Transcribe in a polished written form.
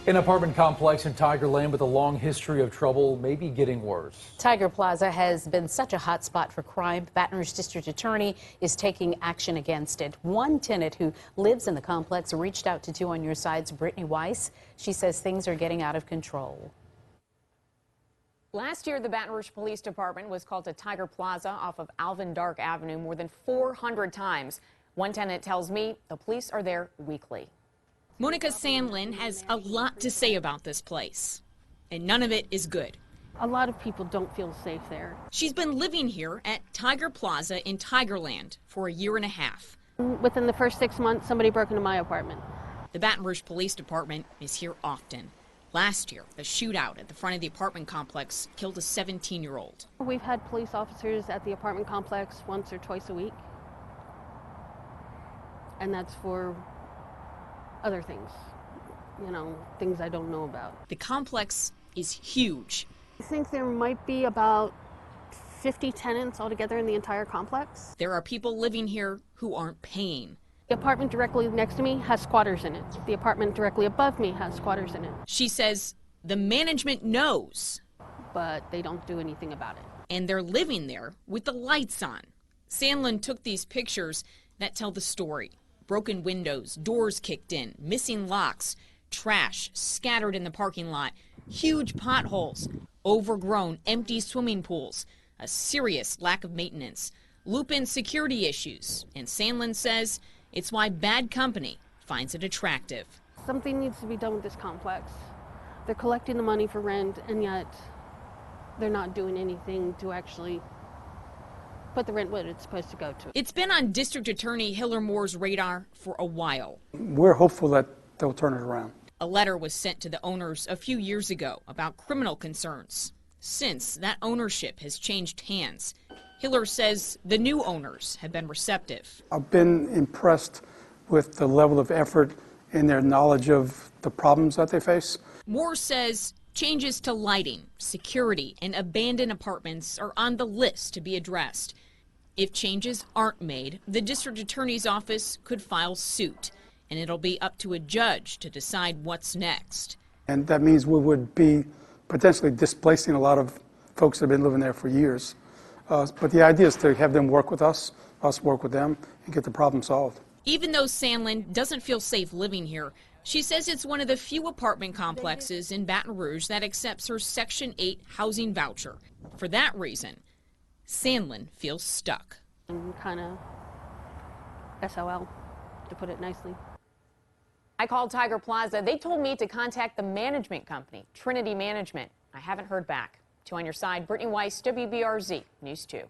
An apartment complex in Tigerland with a long history of trouble may be getting worse. Tiger Plaza has been such a hot spot for crime. Baton Rouge District Attorney is taking action against it. One tenant who lives in the complex reached out to 2 on Your Side's Brittany Weiss. She says things are getting out of control. Last year, the Baton Rouge Police Department was called to Tiger Plaza off of Alvin Dark Avenue more than 400 times. One tenant tells me the police are there weekly. Monica Sandlin has a lot to say about this place, and none of it is good. A lot of people don't feel safe there. She's been living here at Tiger Plaza in Tigerland for a year and a half. Within the first 6 months, somebody broke into my apartment. The Baton Rouge Police Department is here often. Last year, a shootout at the front of the apartment complex killed a 17-year-old. We've had police officers at the apartment complex once or twice a week, and that's for other things, things I don't know about. The complex is huge. I think there might be about 50 tenants altogether in the entire complex. There are people living here who aren't paying. The apartment directly next to me has squatters in it. The apartment directly above me has squatters in it. She says the management knows, but they don't do anything about it. And they're living there with the lights on. Sandlin took these pictures that tell the story. Broken windows, doors kicked in, missing locks, trash scattered in the parking lot, huge potholes, overgrown, empty swimming pools, a serious lack of maintenance, loop-in security issues, and Sandlin says it's why bad company finds it attractive. Something needs to be done with this complex. They're collecting the money for rent, and yet they're not doing anything to actually put the rent what it's supposed to go to. It's been on District Attorney Hiller Moore's radar for a while. We're hopeful that they'll turn it around. A letter was sent to the owners a few years ago about criminal concerns. Since, that ownership has changed hands. Hiller says the new owners have been receptive. I've been impressed with the level of effort and their knowledge of the problems that they face. Moore says changes to lighting, security, and abandoned apartments are on the list to be addressed. If changes aren't made, the district attorney's office could file suit, and it'll be up to a judge to decide what's next. And that means we would be potentially displacing a lot of folks that have been living there for years. But the idea is to have them work with us work with them, and get the problem solved. Even though Sandlin doesn't feel safe living here, she says it's one of the few apartment complexes in Baton Rouge that accepts her Section 8 housing voucher. For that reason, Sandlin feels stuck. I'm kind of SOL, to put it nicely. I called Tiger Plaza. They told me to contact the management company, Trinity Management. I haven't heard back. 2 on Your Side, Brittany Weiss, WBRZ News 2.